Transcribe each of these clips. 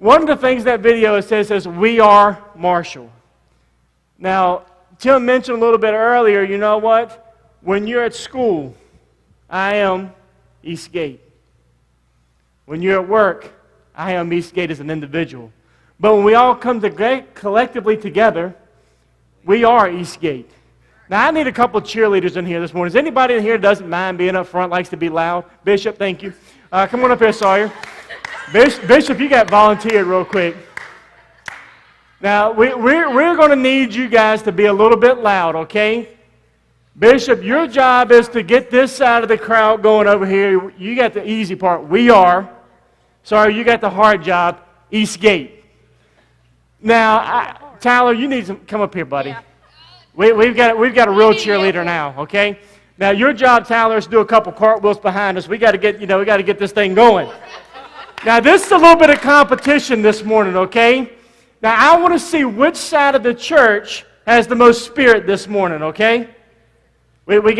One of the things that video it says, we are Marshall. Now, Tim mentioned a little bit earlier, you know what? When you're at school, I am Eastgate. When you're at work, I am Eastgate as an individual. But when we all come collectively together, we are Eastgate. Now, I need a couple of cheerleaders in here this morning. Is anybody in here that doesn't mind being up front, likes to be loud? Bishop, thank you. Come on up here, Sawyer. Bishop, you got volunteered real quick. Now, we're going to need you guys to be a little bit loud, okay? Bishop, your job is to get this side of the crowd going over here. You got the easy part. We are. Sorry, you got the hard job, Eastgate. Now, Tyler, you need to come up here, buddy. Yeah. We've got a real cheerleader now, okay? Now, your job, Tyler, is to do a couple cartwheels behind us. We got to get this thing going. Now, this is a little bit of competition this morning, okay? Now, I want to see which side of the church has the most spirit this morning, okay? Do we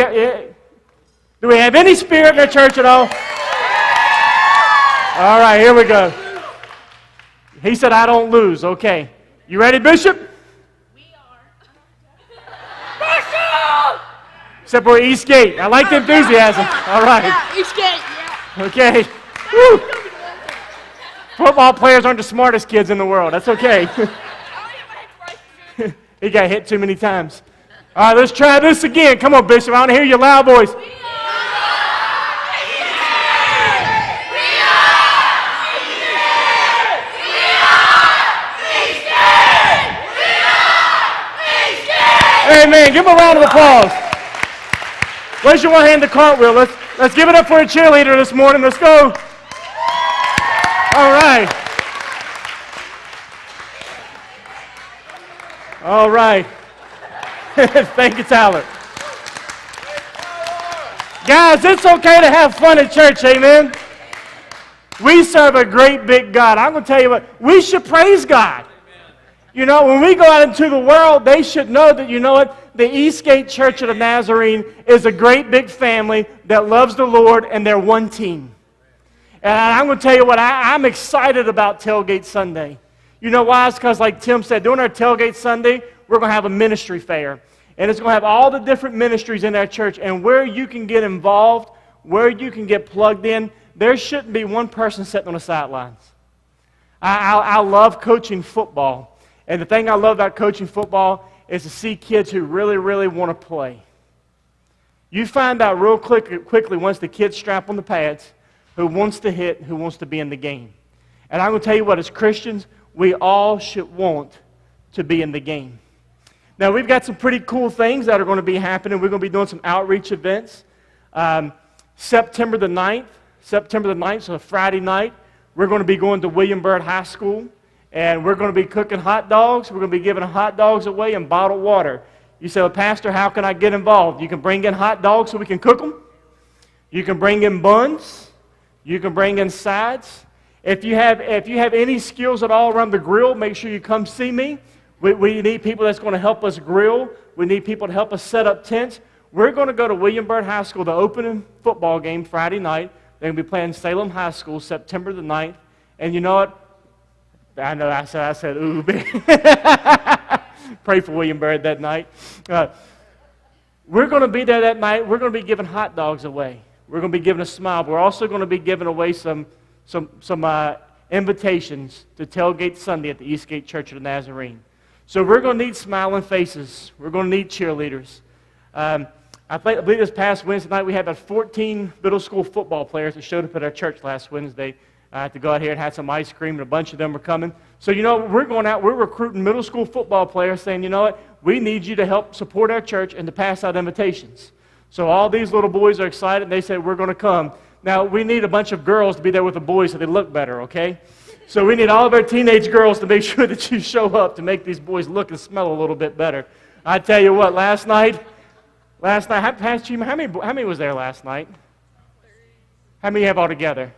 have any spirit in the church at all? All right, here we go. He said, I don't lose. Okay. You ready, Bishop? We are. Bishop! Except for Eastgate. I like the enthusiasm. All right. Yeah, Eastgate, yeah. Okay. Woo. Football players aren't the smartest kids in the world. That's okay. He got hit too many times. All right, let's try this again. Come on, Bishop. I want to hear your loud voice. Amen. Give him a round of applause. Raise your one hand to cartwheel. Let's give it up for a cheerleader this morning. Let's go. All right. All right. Thank you, Tyler. Guys, it's okay to have fun at church, amen? We serve a great big God. I'm going to tell you what, we should praise God. You know, when we go out into the world, they should know that, you know what, the Eastgate Church of the Nazarene is a great big family that loves the Lord, and they're one team. And I'm going to tell you what, I'm excited about Tailgate Sunday. You know why? It's because, like Tim said, during our Tailgate Sunday, we're going to have a ministry fair. And it's going to have all the different ministries in our church. And where you can get involved, where you can get plugged in, there shouldn't be one person sitting on the sidelines. I love coaching football. And the thing I love about coaching football is to see kids who really, really want to play. You find out real quickly once the kids strap on the pads who wants to hit, who wants to be in the game. And I'm going to tell you what, as Christians, we all should want to be in the game. Now, we've got some pretty cool things that are going to be happening. We're going to be doing some outreach events. September the 9th, so Friday night, we're going to be going to William Byrd High School. And we're going to be cooking hot dogs. We're going to be giving hot dogs away and bottled water. You say, well, Pastor, how can I get involved? You can bring in hot dogs so we can cook them. You can bring in buns. You can bring in sides. If you have any skills at all around the grill, make sure you come see me. We need people that's going to help us grill. We need people to help us set up tents. We're going to go to William Byrd High School, the opening football game Friday night. They're going to be playing Salem High School September the 9th. And you know what? I know I said, ooh. Pray for William Byrd that night. We're going to be there that night. We're going to be giving hot dogs away. We're going to be giving a smile. We're also going to be giving away some invitations to Tailgate Sunday at the Eastgate Church of the Nazarene. So we're going to need smiling faces. We're going to need cheerleaders. I believe this past Wednesday night we had about 14 middle school football players that showed up at our church last Wednesday. I had to go out here and have some ice cream, and a bunch of them were coming. So, you know, we're going out, we're recruiting middle school football players saying, you know what, we need you to help support our church and to pass out invitations. So all these little boys are excited, and they said, we're going to come. Now, we need a bunch of girls to be there with the boys so they look better, okay? So we need all of our teenage girls to make sure that you show up to make these boys look and smell a little bit better. I tell you what, last night, Pastor Chima, how many was there last night? How many you have all together?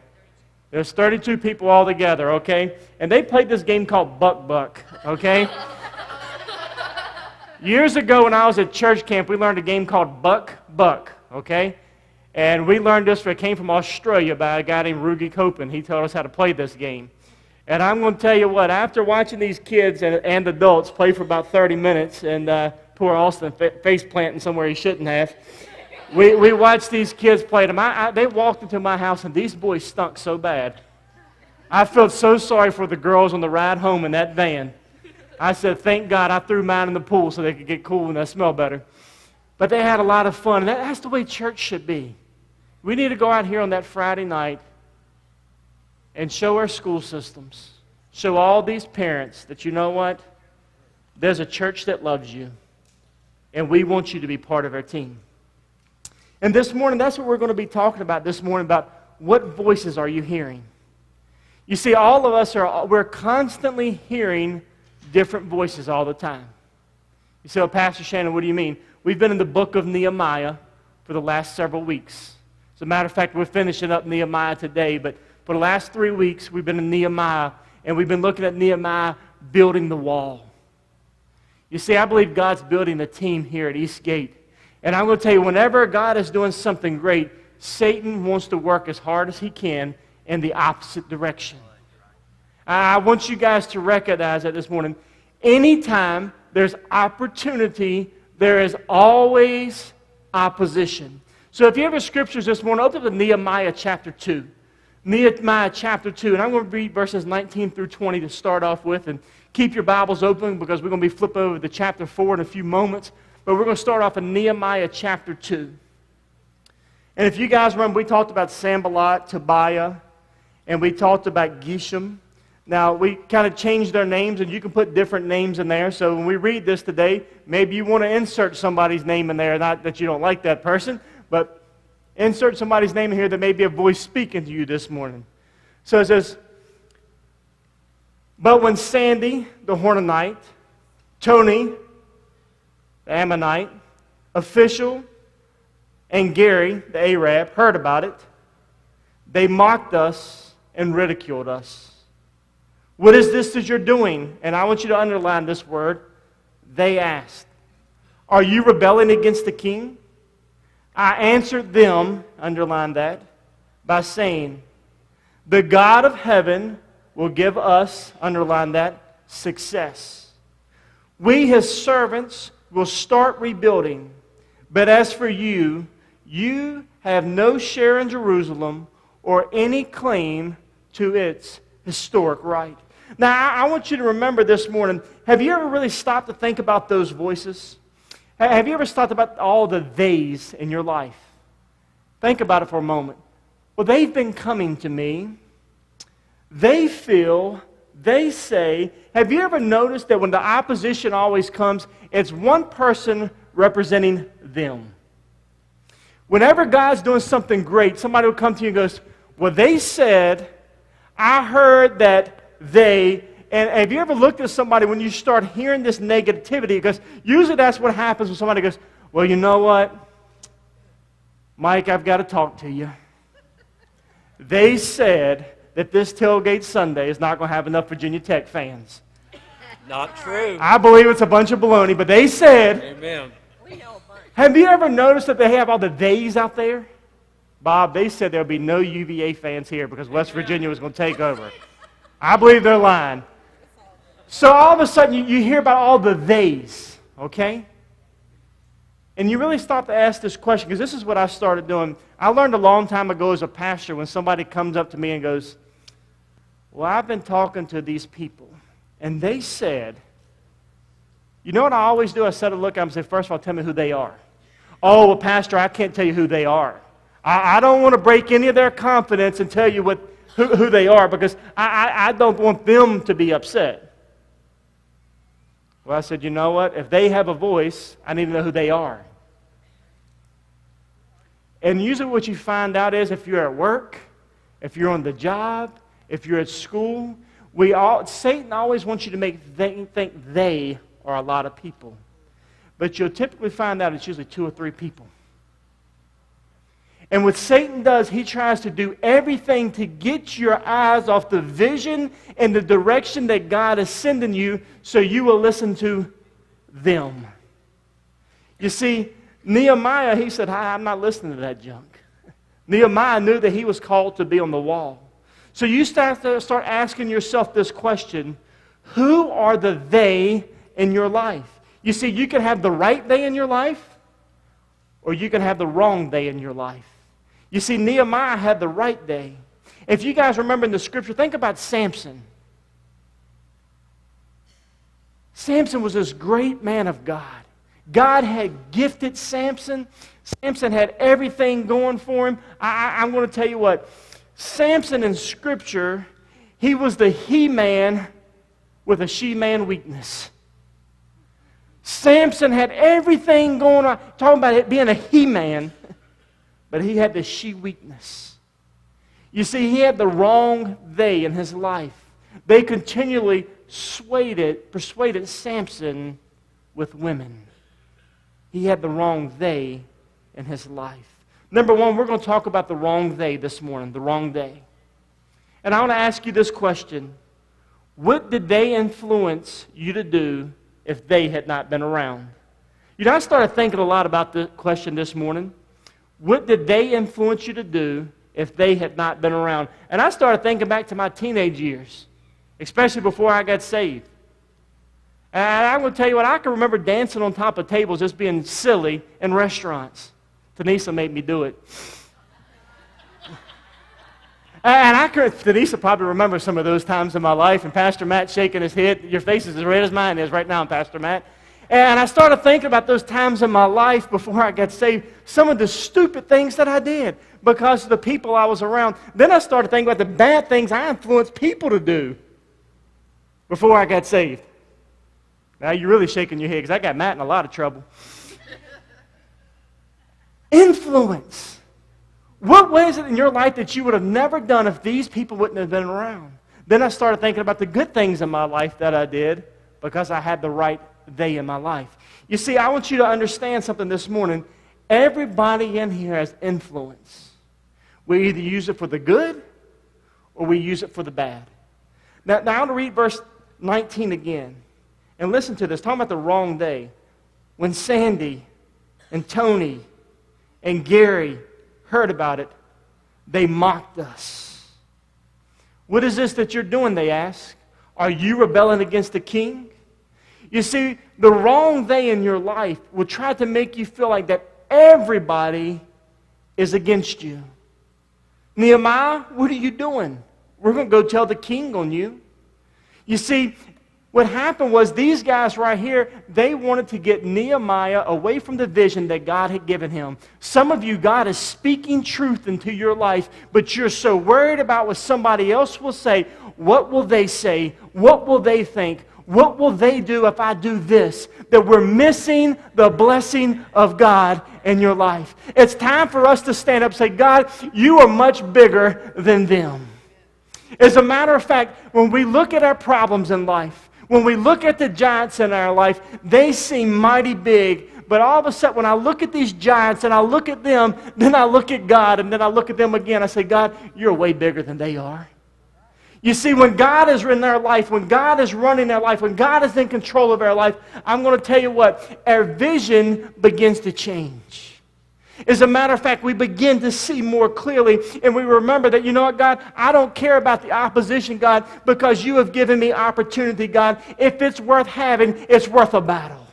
There's 32 people all together, okay? And they played this game called Buck, okay? Years ago when I was at church camp, we learned a game called Buck, okay? And we learned this, it came from Australia by a guy named Rugi Copen. He taught us how to play this game. And I'm going to tell you what, after watching these kids and adults play for about 30 minutes, and poor Austin face planting somewhere he shouldn't have, we watched these kids play them. They walked into my house, and these boys stunk so bad. I felt so sorry for the girls on the ride home in that van. I said, thank God I threw mine in the pool so they could get cool and smell better. But they had a lot of fun. And that's the way church should be. We need to go out here on that Friday night and show our school systems, show all these parents that, you know what, there's a church that loves you, and we want you to be part of our team. And this morning, that's what we're going to be talking about this morning, about what voices are you hearing? You see, all of us we're constantly hearing different voices all the time. You say, well, Pastor Shannon, what do you mean? We've been in the book of Nehemiah for the last several weeks. As a matter of fact, we're finishing up Nehemiah today, but for the last 3 weeks, we've been in Nehemiah, and we've been looking at Nehemiah building the wall. You see, I believe God's building a team here at Eastgate. And I'm going to tell you, whenever God is doing something great, Satan wants to work as hard as he can in the opposite direction. I want you guys to recognize that this morning. Anytime there's opportunity, there is always opposition. So if you have your scriptures this morning, open to Nehemiah chapter 2. Nehemiah chapter 2, and I'm going to read verses 19 through 20 to start off with, and keep your Bibles open because we're going to be flipping over to chapter 4 in a few moments, but we're going to start off in Nehemiah chapter 2. And if you guys remember, we talked about Sanballat, Tobiah, and we talked about Geshem. Now, we kind of changed their names, and you can put different names in there, so when we read this today, maybe you want to insert somebody's name in there, not that you don't like that person, but insert somebody's name in here that may be a voice speaking to you this morning. So it says, but when Sandy, the Hornonite, Tony, the Ammonite, official, and Gary, the Arab, heard about it, they mocked us and ridiculed us. What is this that you're doing? And I want you to underline this word. They asked, are you rebelling against the king? I answered them, underline that, by saying, the God of heaven will give us, underline that, success. We, his servants, will start rebuilding. But as for you, you have no share in Jerusalem or any claim to its historic right. Now, I want you to remember this morning, have you ever really stopped to think about those voices? Have you ever thought about all the theys in your life? Think about it for a moment. Well, they've been coming to me. They feel, they say. Have you ever noticed that when the opposition always comes, it's one person representing them? Whenever God's doing something great, somebody will come to you and goes, well, they said, I heard that they... And have you ever looked at somebody when you start hearing this negativity? Because usually that's what happens when somebody goes, well, you know what? Mike, I've got to talk to you. They said that this tailgate Sunday is not going to have enough Virginia Tech fans. Not true. I believe it's a bunch of baloney, but they said... Amen. Have you ever noticed that they have all the theys out there? Bob, they said there'll be no UVA fans here because West Virginia was going to take over. I believe they're lying. So all of a sudden, you hear about all the theys, okay? And you really stop to ask this question, because this is what I started doing. I learned a long time ago as a pastor when somebody comes up to me and goes, well, I've been talking to these people, and they said, you know what I always do? I set a look at them and say, first of all, tell me who they are. Oh, well, Pastor, I can't tell you who they are. I don't want to break any of their confidence and tell you who they are, because I don't want them to be upset. Well, I said, you know what? If they have a voice, I need to know who they are. And usually what you find out is if you're at work, if you're on the job, if you're at school, Satan always wants you to think they are a lot of people. But you'll typically find out it's usually 2 or 3 people. And what Satan does, he tries to do everything to get your eyes off the vision and the direction that God is sending you so you will listen to them. You see, Nehemiah, he said, I'm not listening to that junk. Nehemiah knew that he was called to be on the wall. So you start asking yourself this question: who are the they in your life? You see, you can have the right they in your life, or you can have the wrong they in your life. You see, Nehemiah had the right they. If you guys remember in the scripture, think about Samson. Samson was this great man of God. God had gifted Samson. Samson had everything going for him. I'm going to tell you what. Samson in Scripture, he was the he-man with a she-man weakness. Samson had everything going on. Talking about it being a he-man, but he had the she weakness. You see, he had the wrong they in his life. They continually persuaded Samson with women. He had the wrong they in his life. Number one, we're going to talk about the wrong they this morning, the wrong they. And I want to ask you this question. What did they influence you to do if they had not been around? You know, I started thinking a lot about the question this morning. What did they influence you to do if they had not been around? And I started thinking back to my teenage years, especially before I got saved. And I'm going to tell you what, I can remember dancing on top of tables just being silly in restaurants. Tanisa made me do it. And Tanisa probably remembers some of those times in my life, and Pastor Matt shaking his head. Your face is as red as mine is right now, Pastor Matt. And I started thinking about those times in my life before I got saved, some of the stupid things that I did because of the people I was around. Then I started thinking about the bad things I influenced people to do before I got saved. Now you're really shaking your head because I got Matt in a lot of trouble. Influence. What was it in your life that you would have never done if these people wouldn't have been around? Then I started thinking about the good things in my life that I did because I had the right they in my life. You see, I want you to understand something this morning. Everybody in here has influence. We either use it for the good or we use it for the bad. Now I want to read verse 19 again. And listen to this, talking about the wrong day. When Sandy and Tony and Gary heard about it, they mocked us. What is this that you're doing, they asked. Are you rebelling against the king? You see, the wrong they in your life will try to make you feel like that everybody is against you. Nehemiah, what are you doing? We're going to go tell the king on you. You see, what happened was these guys right here, they wanted to get Nehemiah away from the vision that God had given him. Some of you, God is speaking truth into your life, but you're so worried about what somebody else will say. What will they say? What will they think? What will they do if I do this? That we're missing the blessing of God in your life. It's time for us to stand up and say, God, you are much bigger than them. As a matter of fact, when we look at our problems in life, when we look at the giants in our life, they seem mighty big. But all of a sudden, when I look at these giants and I look at them, then I look at God, and then I look at them again. I say, God, you're way bigger than they are. You see, when God is in their life, when God is running their life, when God is in control of our life, I'm going to tell you what, our vision begins to change. As a matter of fact, we begin to see more clearly, and we remember that, you know what, God, I don't care about the opposition, God, because you have given me opportunity, God. If it's worth having, it's worth a battle.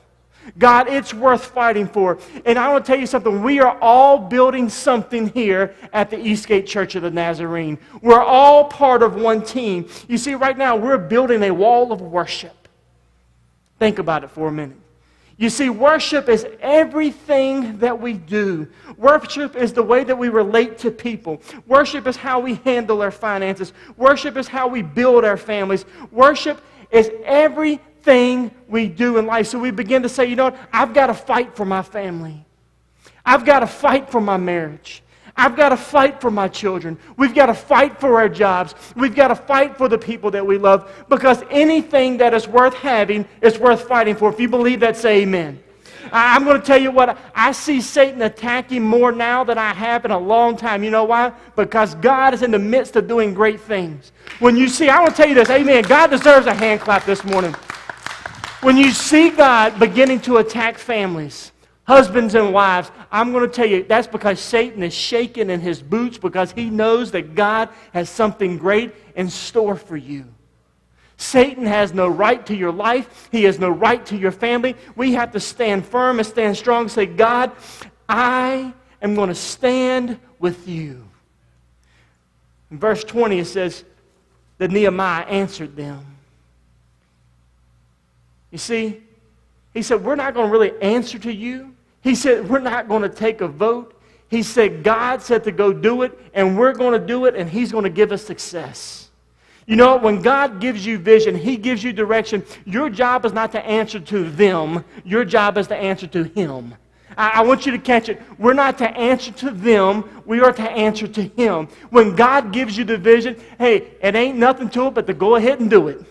God, it's worth fighting for. And I want to tell you something. We are all building something here at the Eastgate Church of the Nazarene. We're all part of one team. You see, right now, we're building a wall of worship. Think about it for a minute. You see, worship is everything that we do. Worship is the way that we relate to people. Worship is how we handle our finances. Worship is how we build our families. Worship is everything we do in life. So we begin to say, you know what? I've got to fight for my family. I've got to fight for my marriage. I've got to fight for my children. We've got to fight for our jobs. We've got to fight for the people that we love, because anything that is worth having is worth fighting for. If you believe that, say amen. I'm going to tell you what, I see Satan attacking more now than I have in a long time. You know why? Because God is in the midst of doing great things. When you see, I want to tell you this, amen, God deserves a hand clap this morning. When you see God beginning to attack families, Husbands and wives, I'm going to tell you, that's because Satan is shaking in his boots because he knows that God has something great in store for you. Satan has no right to your life. He has no right to your family. We have to stand firm and stand strong and say, God, I am going to stand with you. In verse 20 it says that Nehemiah answered them. You see, he said, we're not going to really answer to you. He said, we're not going to take a vote. He said, God said to go do it, and we're going to do it, and He's going to give us success. You know, when God gives you vision, He gives you direction, your job is not to answer to them. Your job is to answer to Him. I want you to catch it. We're not to answer to them. We are to answer to Him. When God gives you the vision, hey, it ain't nothing to it but to go ahead and do it.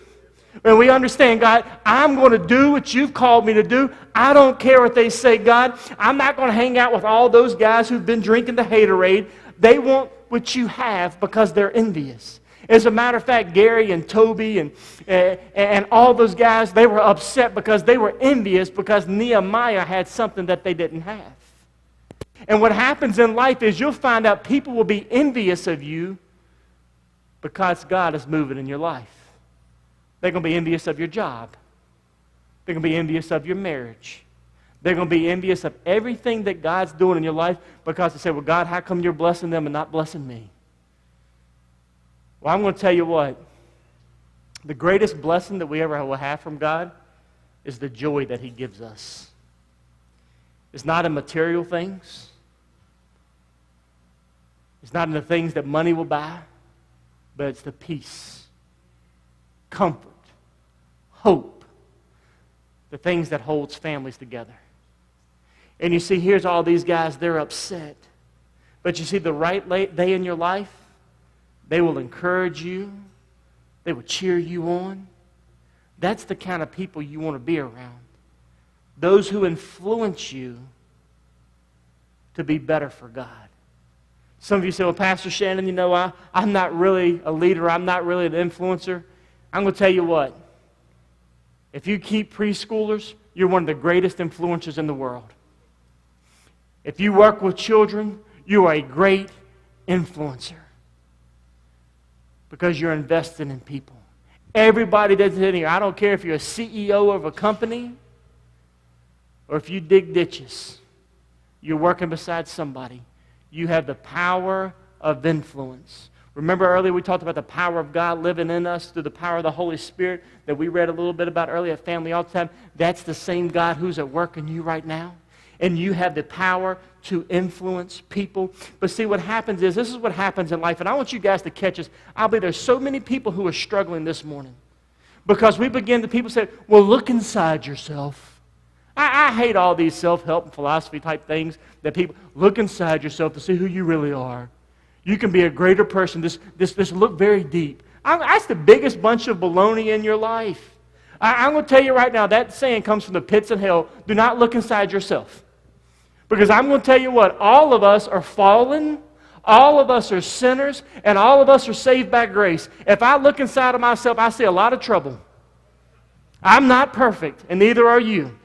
When we understand, God, I'm going to do what You've called me to do. I don't care what they say, God. I'm not going to hang out with all those guys who've been drinking the haterade. They want what you have because they're envious. As a matter of fact, Gary and Toby and all those guys, they were upset because they were envious because Nehemiah had something that they didn't have. And what happens in life is you'll find out people will be envious of you because God is moving in your life. They're going to be envious of your job. They're going to be envious of your marriage. They're going to be envious of everything that God's doing in your life because they say, well, God, how come you're blessing them and not blessing me? Well, I'm going to tell you what. The greatest blessing that we ever will have from God is the joy that He gives us. It's not in material things. It's not in the things that money will buy, but it's the peace, comfort, hope, the things that holds families together. And you see, here's all these guys, they're upset. But you see, the right day in your life, they will encourage you. They will cheer you on. That's the kind of people you want to be around. Those who influence you to be better for God. Some of you say, well, Pastor Shannon, you know, I'm not really a leader. I'm not really an influencer. I'm going to tell you what. If you keep preschoolers, you're one of the greatest influencers in the world. If you work with children, you are a great influencer. Because you're investing in people. Everybody that's in here, I don't care if you're a CEO of a company or if you dig ditches, you're working beside somebody. You have the power of influence. Remember earlier we talked about the power of God living in us through the power of the Holy Spirit that we read a little bit about earlier at Family All the Time. That's the same God who's at work in you right now. And you have the power to influence people. But see, what happens is, this is what happens in life, and I want you guys to catch this. I believe there's so many people who are struggling this morning. Because people say, well, look inside yourself. I hate all these self-help and philosophy type things that people, look inside yourself to see who you really are. You can be a greater person. This look very deep. That's the biggest bunch of baloney in your life. I'm going to tell you right now, that saying comes from the pits of hell. Do not look inside yourself. Because I'm going to tell you what, all of us are fallen, all of us are sinners, and all of us are saved by grace. If I look inside of myself, I see a lot of trouble. I'm not perfect, and neither are you.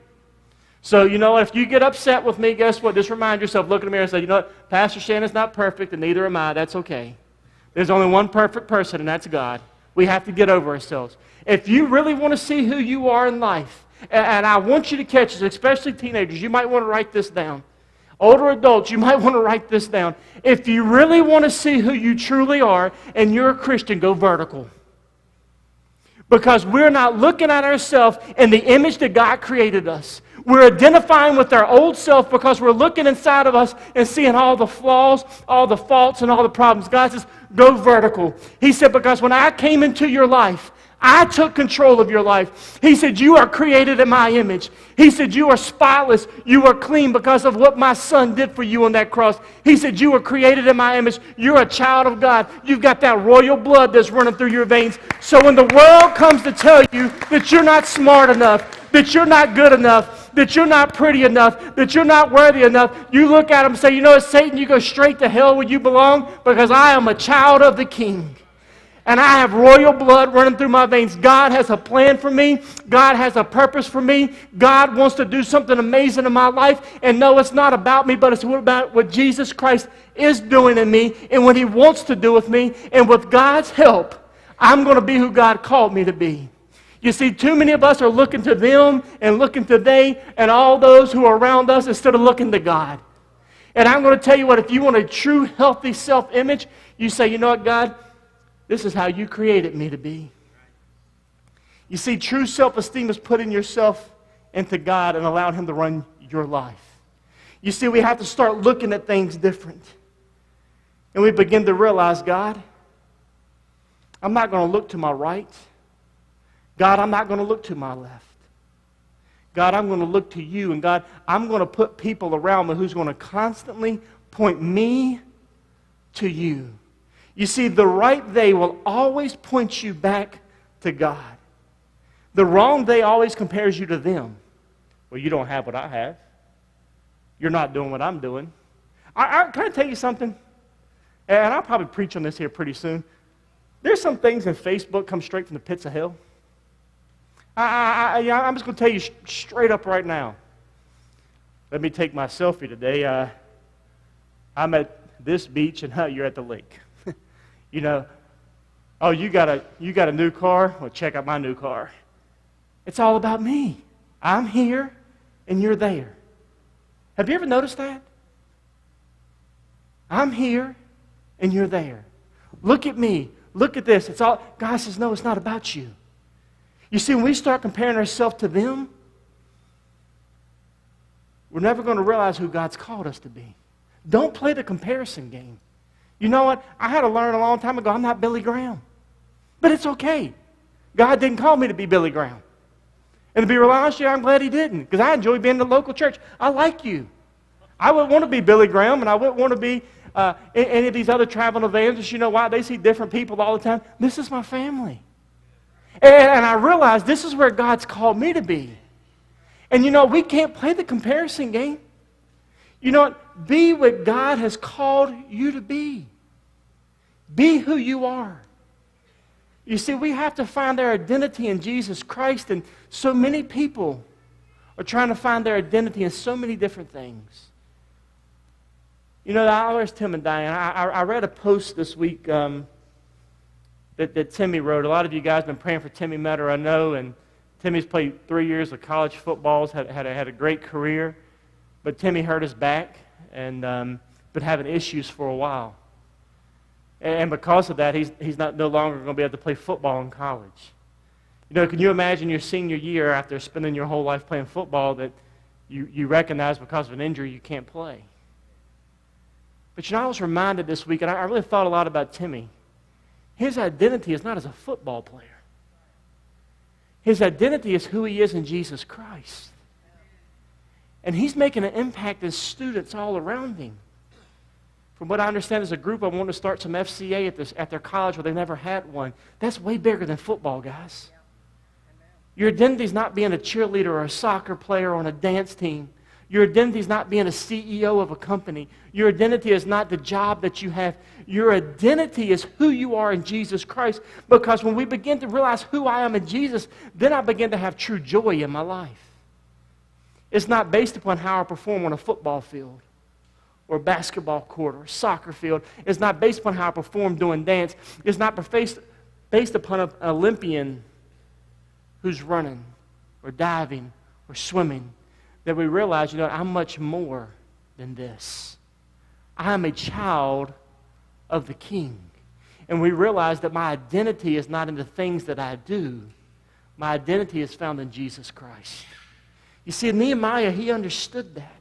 So, you know, if you get upset with me, guess what? Just remind yourself, look in the mirror and say, you know what? Pastor Shannon's not perfect, and neither am I. That's okay. There's only one perfect person, and that's God. We have to get over ourselves. If you really want to see who you are in life, and I want you to catch this, especially teenagers, you might want to write this down. Older adults, you might want to write this down. If you really want to see who you truly are, and you're a Christian, go vertical. Because we're not looking at ourselves in the image that God created us. We're identifying with our old self because we're looking inside of us and seeing all the flaws, all the faults, and all the problems. God says, go vertical. He said, because when I came into your life, I took control of your life. He said, you are created in my image. He said, you are spotless. You are clean because of what my son did for you on that cross. He said, you are created in my image. You're a child of God. You've got that royal blood that's running through your veins. So when the world comes to tell you that you're not smart enough, that you're not good enough, that you're not pretty enough, that you're not worthy enough, you look at them and say, you know what, Satan, you go straight to hell where you belong because I am a child of the King. And I have royal blood running through my veins. God has a plan for me. God has a purpose for me. God wants to do something amazing in my life. And no, it's not about me, but it's about what Jesus Christ is doing in me and what He wants to do with me. And with God's help, I'm going to be who God called me to be. You see, too many of us are looking to them and looking to they and all those who are around us instead of looking to God. And I'm going to tell you what, if you want a true, healthy self-image, you say, you know what, God? This is how you created me to be. You see, true self-esteem is putting yourself into God and allowing Him to run your life. You see, we have to start looking at things different. And we begin to realize, God, I'm not going to look to my right. God, I'm not going to look to my left. God, I'm going to look to you. And God, I'm going to put people around me who's going to constantly point me to you. You see, the right they will always point you back to God. The wrong they always compares you to them. Well, you don't have what I have. You're not doing what I'm doing. Can I tell you something? And I'll probably preach on this here pretty soon. There's some things in Facebook come straight from the pits of hell. I'm just going to tell you straight up right now. Let me take my selfie today. I'm at this beach and you're at the lake. You know, oh, you got a new car? Well, check out my new car. It's all about me. I'm here and you're there. Have you ever noticed that? I'm here and you're there. Look at me. Look at this. It's all. God says, no, it's not about you. You see, when we start comparing ourselves to them, we're never going to realize who God's called us to be. Don't play the comparison game. You know what? I had to learn a long time ago, I'm not Billy Graham. But it's okay. God didn't call me to be Billy Graham. And to be real honest, I'm glad He didn't, because I enjoy being in the local church. I like you. I wouldn't want to be Billy Graham, and I wouldn't want to be any of these other traveling evangelists. You know why? They see different people all the time. This is my family. And I realize this is where God's called me to be. And you know, we can't play the comparison game. You know what? Be what God has called you to be. Be who you are. You see, we have to find our identity in Jesus Christ, and so many people are trying to find their identity in so many different things. You know, where's Tim and Diane? I read a post this week that Timmy wrote. A lot of you guys have been praying for Timmy Metter, I know, and Timmy's played 3 years of college football, had a great career, but Timmy hurt his back and been having issues for a while. And because of that, he's no longer going to be able to play football in college. You know, can you imagine your senior year after spending your whole life playing football that you recognize because of an injury you can't play? But you know, I was reminded this week, and I really thought a lot about Timmy. His identity is not as a football player. His identity is who he is in Jesus Christ. And he's making an impact in students all around him. From what I understand, there's a group I want to start some FCA at their college where they never had one. That's way bigger than football, guys. Your identity is not being a cheerleader or a soccer player on a dance team. Your identity is not being a CEO of a company. Your identity is not the job that you have. Your identity is who you are in Jesus Christ. Because when we begin to realize who I am in Jesus, then I begin to have true joy in my life. It's not based upon how I perform on a football field or a basketball court or a soccer field. It's not based upon how I perform doing dance. It's not based upon an Olympian who's running or diving or swimming. That we realize, you know, I'm much more than this. I am a child of the King. And we realize that my identity is not in the things that I do. My identity is found in Jesus Christ. You see, Nehemiah, he understood that.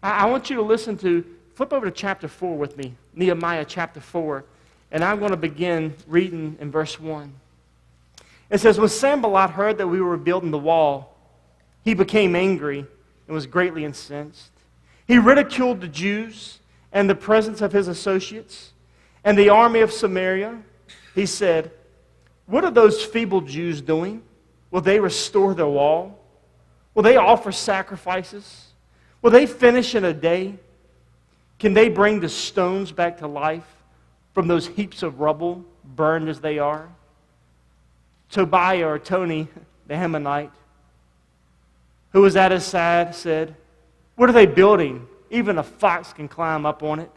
I want you to flip over to chapter 4 with me, Nehemiah chapter 4, and I'm going to begin reading in verse 1. It says, when Sanballat heard that we were building the wall, he became angry and was greatly incensed. He ridiculed the Jews and the presence of his associates and the army of Samaria. He said, what are those feeble Jews doing? Will they restore their wall? Will they offer sacrifices? Will they finish in a day? Can they bring the stones back to life from those heaps of rubble burned as they are. Tobiah or Tony, the Ammonite, who was at his side, said, "What are they building? Even a fox can climb up on it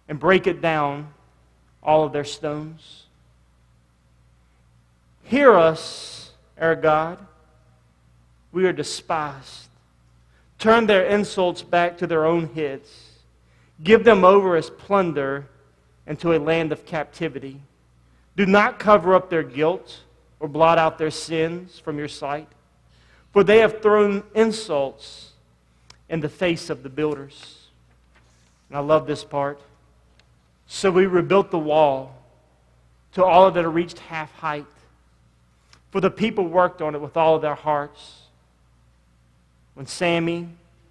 and break it down, all of their stones." Hear us, our God. We are despised. Turn their insults back to their own heads. Give them over as plunder into a land of captivity. Do not cover up their guilt or blot out their sins from your sight, for they have thrown insults in the face of the builders. And I love this part. So we rebuilt the wall to all of it reached half height, for the people worked on it with all of their hearts. When Sammy,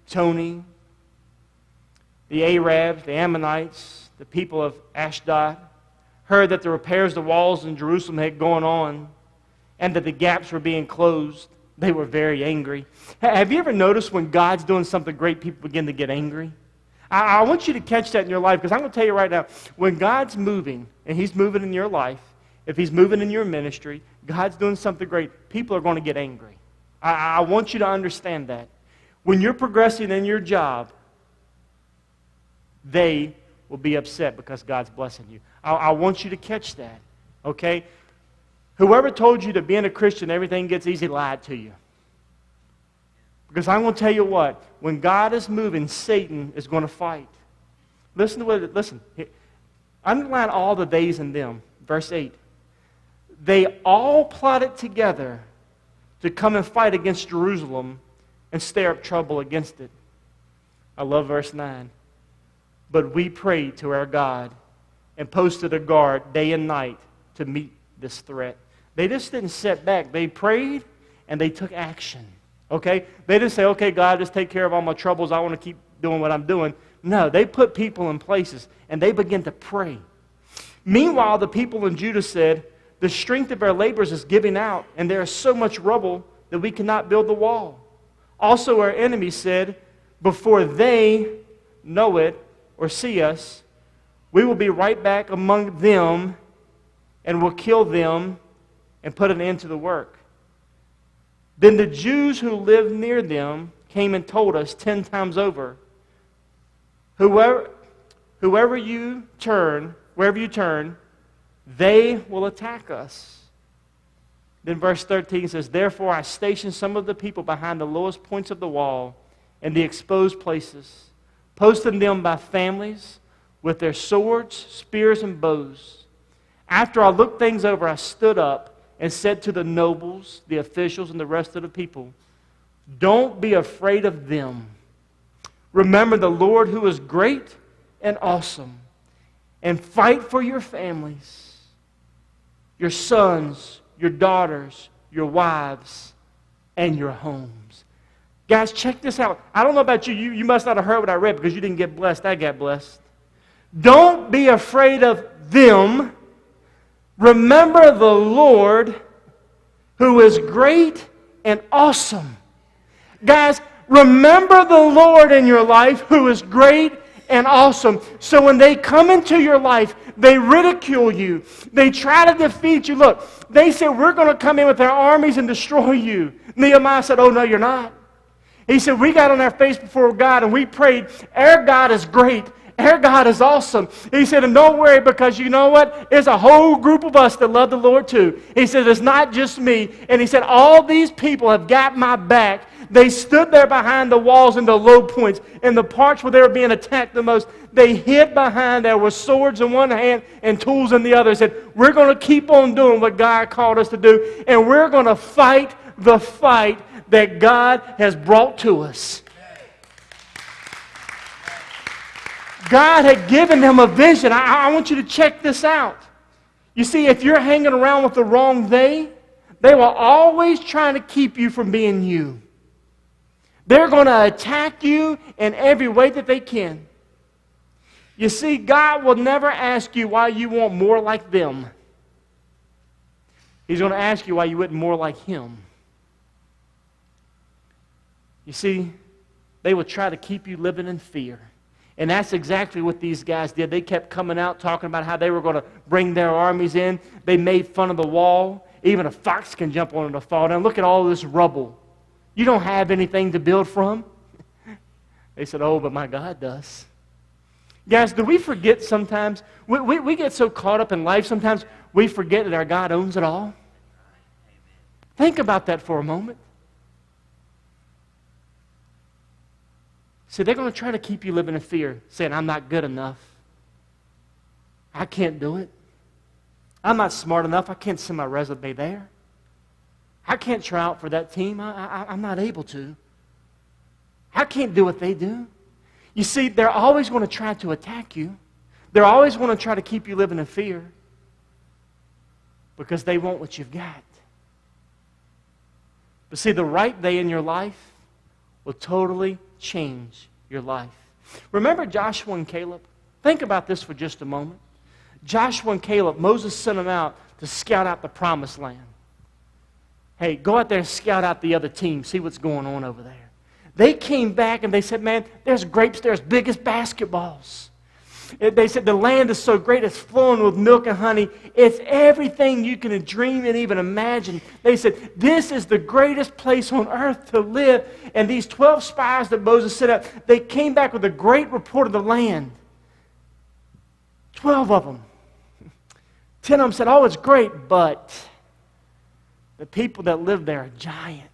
Tony, the Arabs, the Ammonites, the people of Ashdod heard that the repairs to the walls in Jerusalem had gone on and that the gaps were being closed, they were very angry. Have you ever noticed when God's doing something great, people begin to get angry? I want you to catch that in your life, because I'm going to tell you right now, when God's moving, and He's moving in your life, if He's moving in your ministry, God's doing something great, people are going to get angry. I want you to understand that. When you're progressing in your job, they will be upset because God's blessing you. I want you to catch that, okay? Whoever told you that being a Christian, everything gets easy, lied to you. Because I'm going to tell you what, when God is moving, Satan is going to fight. Listen. Underline all the days in them. Verse 8. They all plotted together to come and fight against Jerusalem and stir up trouble against it. I love verse 9. But we prayed to our God and posted a guard day and night to meet this threat. They just didn't sit back. They prayed and they took action. Okay? They didn't say, okay, God, just take care of all my troubles. I want to keep doing what I'm doing. No, they put people in places and they began to pray. Meanwhile, the people in Judah said, the strength of our labors is giving out, and there is so much rubble that we cannot build the wall. Also, our enemies said, before they know it or see us, we will be right back among them and will kill them and put an end to the work. Then the Jews who lived near them came and told us 10 times over, wherever you turn, they will attack us. Then verse 13 says, therefore I stationed some of the people behind the lowest points of the wall and the exposed places, posting them by families with their swords, spears, and bows. After I looked things over, I stood up and said to the nobles, the officials, and the rest of the people, don't be afraid of them. Remember the Lord who is great and awesome, and fight for your families, your sons, your daughters, your wives, and your homes. Guys, check this out. I don't know about you. You must not have heard what I read because you didn't get blessed. I got blessed. Don't be afraid of them. Remember the Lord who is great and awesome. Guys, remember the Lord in your life who is great and awesome. So when they come into your life, they ridicule you. They try to defeat you. Look, they said, we're going to come in with our armies and destroy you. Nehemiah said, oh, no, you're not. He said, we got on our face before God and we prayed, our God is great. Our God is awesome. He said, and don't worry, because you know what? There's a whole group of us that love the Lord too. He said, it's not just me. And he said, all these people have got my back. They stood there behind the walls in the low points, in the parts where they were being attacked the most. They hid behind there with swords in one hand and tools in the other. He said, we're going to keep on doing what God called us to do, and we're going to fight the fight that God has brought to us. God had given them a vision. I want you to check this out. You see, if you're hanging around with the wrong they will always try to keep you from being you. They're going to attack you in every way that they can. You see, God will never ask you why you want more like them. He's going to ask you why you wouldn't more like Him. You see, they will try to keep you living in fear. And that's exactly what these guys did. They kept coming out talking about how they were going to bring their armies in. They made fun of the wall. Even a fox can jump on it and fall down. Look at all this rubble. You don't have anything to build from. They said, oh, but my God does. Guys, do we forget sometimes? We get so caught up in life sometimes we forget that our God owns it all. Think about that for a moment. See, they're going to try to keep you living in fear, saying, I'm not good enough. I can't do it. I'm not smart enough. I can't send my resume there. I can't try out for that team. I'm not able to. I can't do what they do. You see, they're always going to try to attack you. They're always going to try to keep you living in fear because they want what you've got. But see, the right day in your life will totally change your life. Remember Joshua and Caleb? Think about this for just a moment. Joshua and Caleb, Moses sent them out to scout out the promised land. Hey, go out there and scout out the other team, see what's going on over there. They came back and they said, man, there's grapes there as big as basketballs. They said the land is so great, it's flowing with milk and honey. It's everything you can dream and even imagine. They said, this is the greatest place on earth to live. And these 12 spies that Moses sent out, they came back with a great report of the land. 12 of them. 10 of them said, oh, it's great, but the people that live there are giants.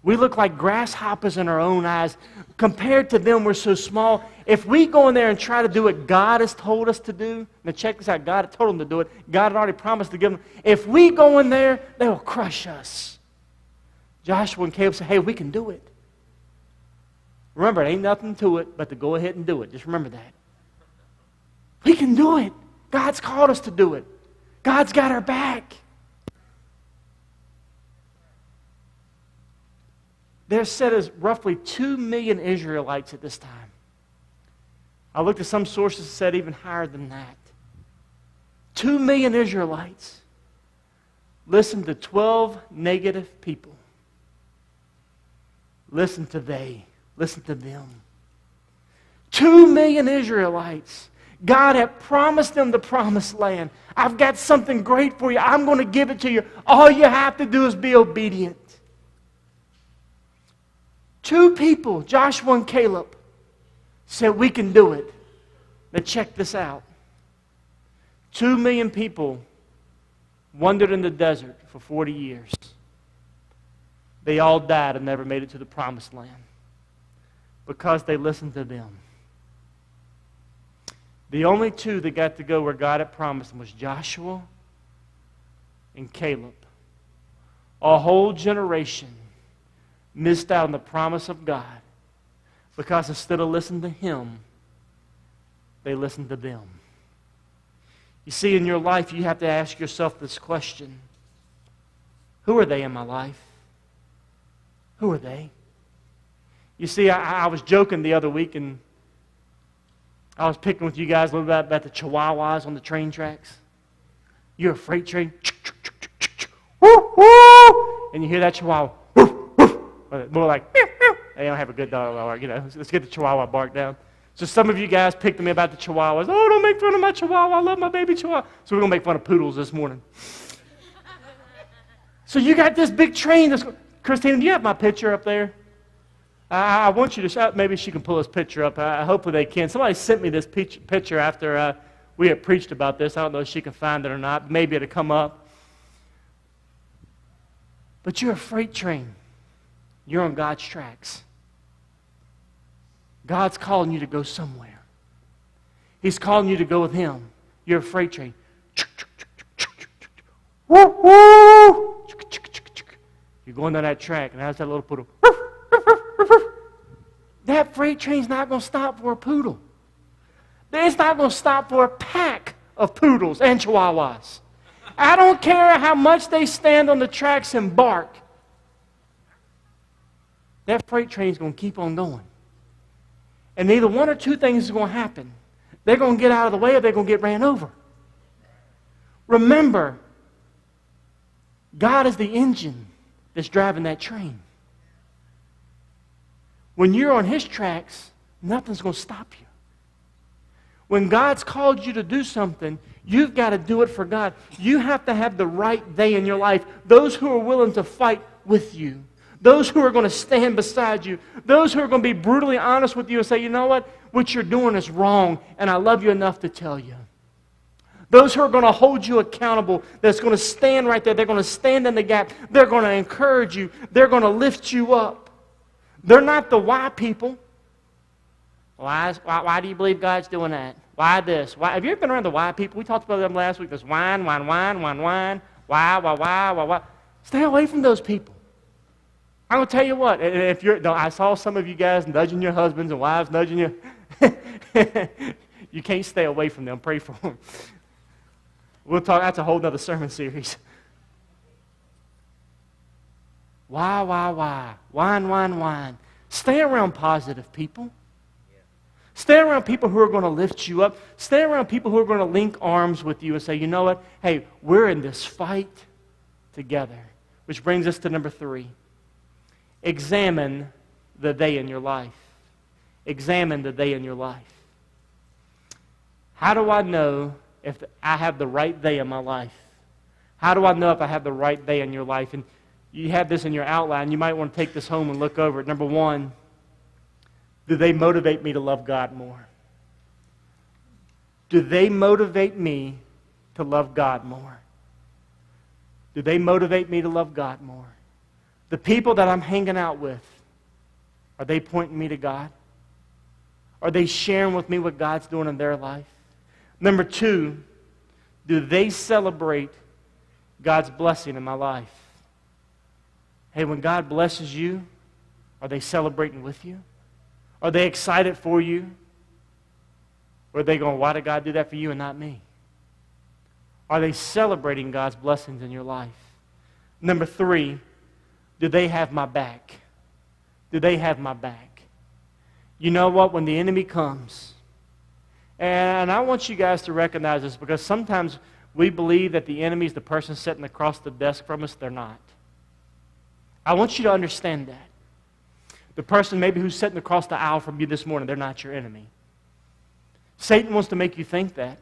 We look like grasshoppers in our own eyes. Compared to them, we're so small. If we go in there and try to do what God has told us to do, now check this out, God had told them to do it. God had already promised to give them. If we go in there, they will crush us. Joshua and Caleb said, hey, we can do it. Remember, it ain't nothing to it but to go ahead and do it. Just remember that. We can do it. God's called us to do it. God's got our back. There's said as roughly 2 million Israelites at this time. I looked at some sources that said even higher than that. 2 million Israelites. Listen to 12 negative people. Listen to they. Listen to them. 2 million Israelites. God had promised them the promised land. I've got something great for you. I'm going to give it to you. All you have to do is be obedient. 2 people, Joshua and Caleb, said we can do it. Now check this out. 2 million people wandered in the desert for 40 years. They all died and never made it to the promised land because they listened to them. The only 2 that got to go where God had promised them was Joshua and Caleb. A whole generation missed out on the promise of God because instead of listening to Him, they listened to them. You see, in your life, you have to ask yourself this question. Who are they in my life? Who are they? You see, I was joking the other week, and I was picking with you guys a little bit about the chihuahuas on the train tracks. You're a freight train. And you hear that chihuahua. More like, they don't have a good dog bark, you know. Let's get the chihuahua bark down. So some of you guys picked to me about the chihuahuas. Oh, don't make fun of my chihuahua. I love my baby chihuahua. So we're going to make fun of poodles this morning. So you got this big train. Christina, do you have my picture up there? I want you to shout. Maybe she can pull this picture up. Hopefully they can. Somebody sent me this picture after we had preached about this. I don't know if she can find it or not. Maybe it'll come up. But you're a freight train. You're on God's tracks. God's calling you to go somewhere. He's calling you to go with Him. You're a freight train. You're going down that track, and how's that little poodle? That freight train's not going to stop for a poodle. It's not going to stop for a pack of poodles and chihuahuas. I don't care how much they stand on the tracks and bark. That freight train's going to keep on going. And either one or 2 things is going to happen. They're going to get out of the way or they're going to get ran over. Remember, God is the engine that's driving that train. When you're on His tracks, nothing's going to stop you. When God's called you to do something, you've got to do it for God. You have to have the right they in your life. Those who are willing to fight with you. Those who are going to stand beside you. Those who are going to be brutally honest with you and say, you know what you're doing is wrong, and I love you enough to tell you. Those who are going to hold you accountable, that's going to stand right there. They're going to stand in the gap. They're going to encourage you. They're going to lift you up. They're not the why people. Why do you believe God's doing that? Why this? Why? Have you ever been around the why people? We talked about them last week. There's whine. Why? Stay away from those people. I'm going to tell you what. If I saw some of you guys nudging your husbands and wives nudging you. You can't stay away from them. Pray for them. We'll talk. That's a whole other sermon series. Why? Whine. Stay around positive people. Stay around people who are going to lift you up. Stay around people who are going to link arms with you and say, you know what? Hey, we're in this fight together. Which brings us to number 3. Examine the they in your life. Examine the they in your life. How do I know if I have the right they in my life? How do I know if I have the right they in your life? And you have this in your outline. You might want to take this home and look over it. Number 1, do they motivate me to love God more? Do they motivate me to love God more? Do they motivate me to love God more? The people that I'm hanging out with, are they pointing me to God? Are they sharing with me what God's doing in their life? Number 2, do they celebrate God's blessing in my life? Hey, when God blesses you, are they celebrating with you? Are they excited for you? Or are they going, why did God do that for you and not me? Are they celebrating God's blessings in your life? Number 3, do they have my back? Do they have my back? You know what? When the enemy comes, and I want you guys to recognize this because sometimes we believe that the enemy is the person sitting across the desk from us. They're not. I want you to understand that. The person maybe who's sitting across the aisle from you this morning, they're not your enemy. Satan wants to make you think that.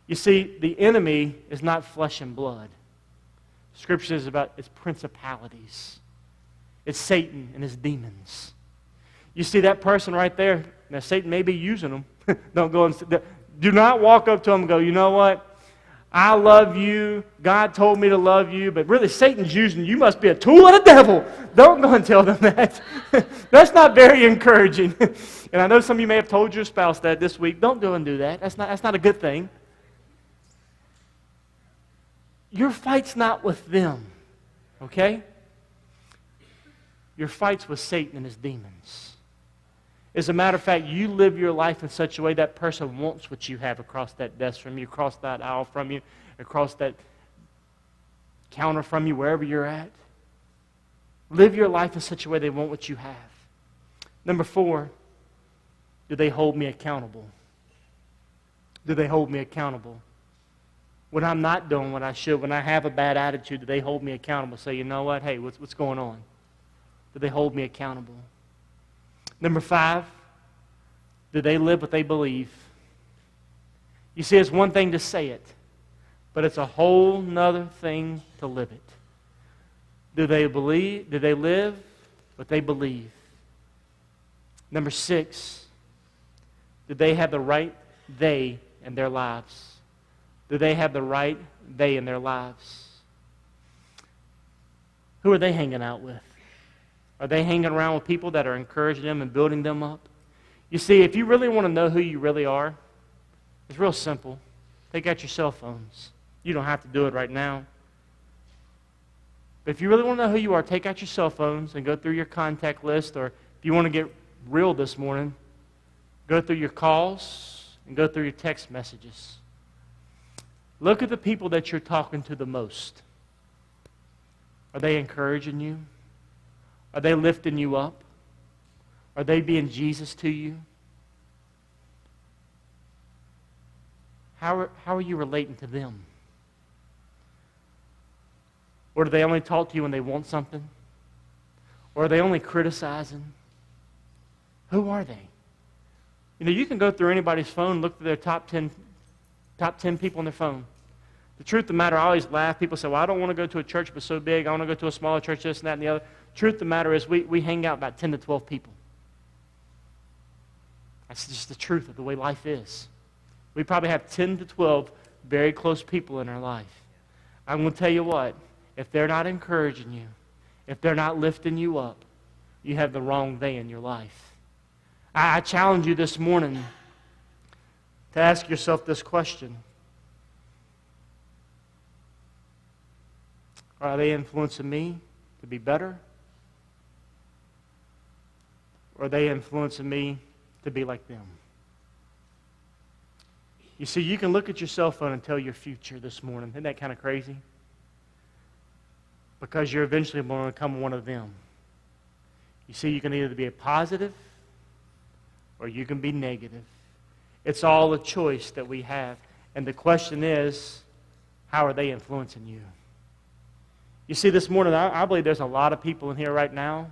You see, the enemy is not flesh and blood. Scripture is about its principalities. It's Satan and his demons. You see that person right there? Now, Satan may be using them. Don't go and do not walk up to them and go, you know what? I love you. God told me to love you. But really, Satan's using you. You must be a tool of the devil. Don't go and tell them that. That's not very encouraging. And I know some of you may have told your spouse that this week. Don't go and do that. That's not a good thing. Your fight's not with them. Okay? Your fight's with Satan and his demons. As a matter of fact, you live your life in such a way that person wants what you have across that desk from you, across that aisle from you, across that counter from you, wherever you're at. Live your life in such a way they want what you have. Number 4, do they hold me accountable? Do they hold me accountable? When I'm not doing what I should, when I have a bad attitude, do they hold me accountable? Say, you know what? Hey, what's going on? Do they hold me accountable? Number 5, do they live what they believe? You see, it's one thing to say it, but it's a whole nother thing to live it. Do they believe? Do they live what they believe? Number 6, do they have the right they in their lives? Do they have the right they in their lives? Who are they hanging out with? Are they hanging around with people that are encouraging them and building them up? You see, if you really want to know who you really are, it's real simple. Take out your cell phones. You don't have to do it right now. But if you really want to know who you are, take out your cell phones and go through your contact list, or if you want to get real this morning, go through your calls and go through your text messages. Look at the people that you're talking to the most. Are they encouraging you? Are they lifting you up? Are they being Jesus to you? How are you relating to them? Or do they only talk to you when they want something? Or are they only criticizing? Who are they? You know, you can go through anybody's phone, look through their top 10 people on their phone. The truth of the matter, I always laugh. People say, well, I don't want to go to a church but so big. I want to go to a smaller church, this and that and the other. Truth of the matter is we hang out about 10 to 12 people. That's just the truth of the way life is. We probably have 10 to 12 very close people in our life. I'm going to tell you what, if they're not encouraging you, if they're not lifting you up, you have the wrong they in your life. I challenge you this morning to ask yourself this question. Are they influencing me to be better? Or are they influencing me to be like them? You see, you can look at your cell phone and tell your future this morning. Isn't that kind of crazy? Because you're eventually going to become one of them. You see, you can either be a positive or you can be negative. It's all a choice that we have. And the question is, how are they influencing you? You see, this morning, I believe there's a lot of people in here right now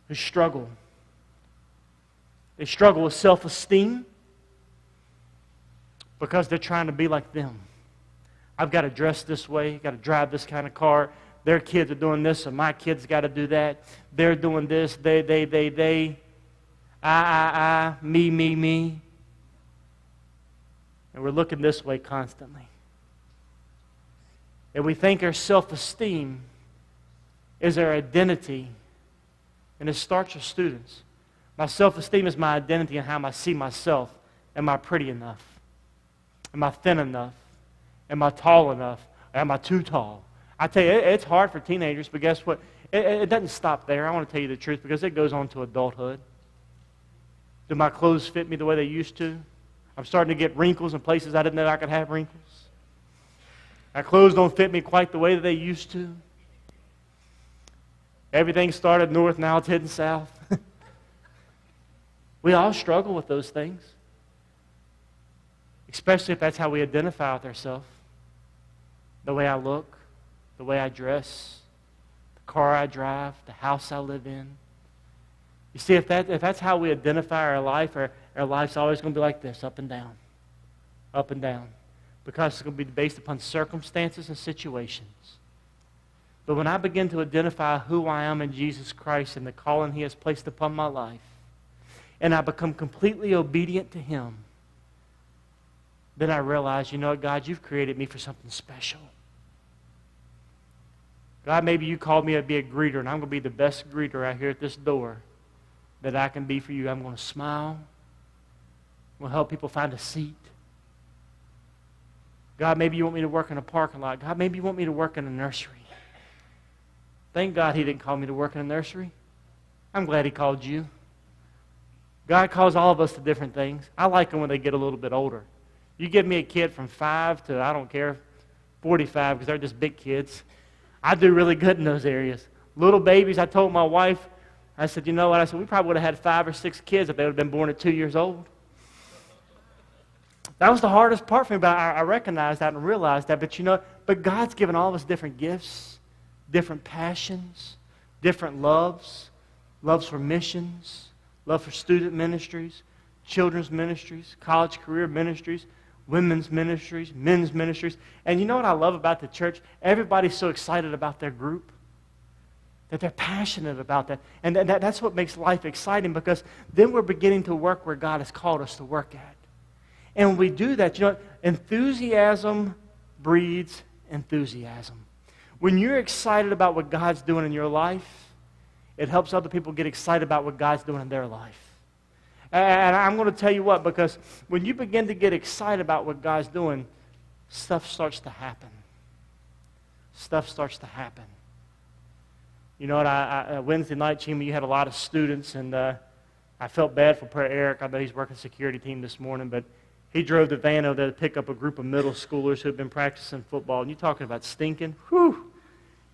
who struggle. They struggle with self-esteem because they're trying to be like them. I've got to dress this way, got to drive this kind of car. Their kids are doing this, so my kids got to do that. They're doing this, they. I, me. And we're looking this way constantly. And we think our self-esteem is our identity. And it starts with students. My self-esteem is my identity and how I see myself. Am I pretty enough? Am I thin enough? Am I tall enough? Am I too tall? I tell you, it's hard for teenagers, but guess what? It doesn't stop there. I want to tell you the truth because it goes on to adulthood. Do my clothes fit me the way they used to? I'm starting to get wrinkles in places I didn't know I could have wrinkles. My clothes don't fit me quite the way that they used to. Everything started north, now it's heading south. We all struggle with those things. Especially if that's how we identify with ourselves. The way I look, the way I dress, the car I drive, the house I live in. You see, if that's how we identify our life, our life's always going to be like this, up and down. Up and down. Because it's going to be based upon circumstances and situations. But when I begin to identify who I am in Jesus Christ and the calling He has placed upon my life, and I become completely obedient to Him, then I realize, you know what, God, you've created me for something special. God, maybe you called me to be a greeter, and I'm going to be the best greeter out here at this door that I can be for you. I'm going to smile. I'm going to help people find a seat. God, maybe you want me to work in a parking lot. God, maybe you want me to work in a nursery. Thank God He didn't call me to work in a nursery. I'm glad He called you. God calls all of us to different things. I like them when they get a little bit older. You give me a kid from 5 to, I don't care, 45, because they're just big kids. I do really good in those areas. Little babies, I told my wife, I said, you know what? I said, we probably would have had 5 or 6 kids if they would have been born at 2 years old. That was the hardest part for me, but I recognized that and realized that. But you know, but God's given all of us different gifts, different passions, different loves. Loves for missions, love for student ministries, children's ministries, college career ministries, women's ministries, men's ministries. And you know what I love about the church? Everybody's so excited about their group, that they're passionate about that. And that's what makes life exciting, because then we're beginning to work where God has called us to work at. And when we do that, you know, enthusiasm breeds enthusiasm. When you're excited about what God's doing in your life, it helps other people get excited about what God's doing in their life. And I'm going to tell you what, because when you begin to get excited about what God's doing, stuff starts to happen. Stuff starts to happen. You know what, Wednesday night, Chima, you had a lot of students, and I felt bad for poor Eric. I bet he's working security team this morning, but he drove the van over there to pick up a group of middle schoolers who had been practicing football. And you're talking about stinking? Whew!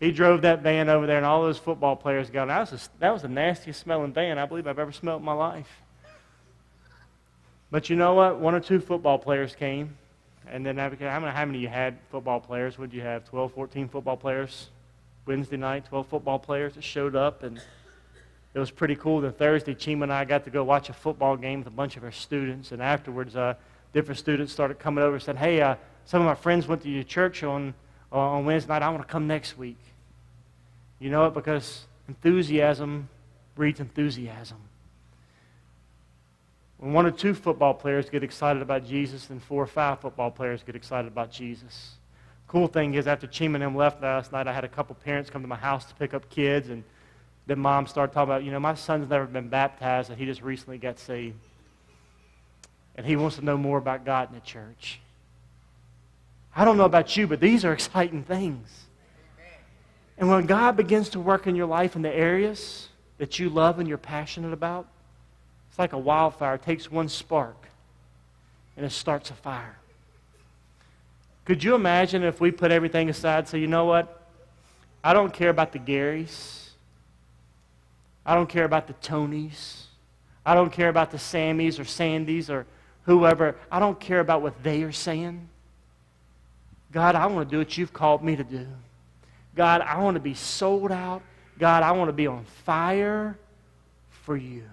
He drove that van over there, and all those football players got out. That was the nastiest smelling van I believe I've ever smelled in my life. But you know what? 1 or 2 football players came. And then, I don't know how many you had football players. What did you have, 12, 14 football players? Wednesday night, 12 football players that showed up. And it was pretty cool. Then Thursday, Chima and I got to go watch a football game with a bunch of our students. And afterwards, different students started coming over and said, hey, some of my friends went to your church on Wednesday night. I want to come next week. You know it, because enthusiasm breeds enthusiasm. When 1 or 2 football players get excited about Jesus, then 4 or 5 football players get excited about Jesus. Cool thing is, after Chima and them left last night, I had a couple parents come to my house to pick up kids, and then mom started talking about, you know, my son's never been baptized, and he just recently got saved. And he wants to know more about God in the church. I don't know about you, but these are exciting things. And when God begins to work in your life in the areas that you love and you're passionate about, it's like a wildfire. It takes one spark, and it starts a fire. Could you imagine if we put everything aside and say, you know what? I don't care about the Garys. I don't care about the Tonys. I don't care about the Sammys or Sandys or whoever. I don't care about what they are saying. God, I want to do what you've called me to do. God, I want to be sold out. God, I want to be on fire for you.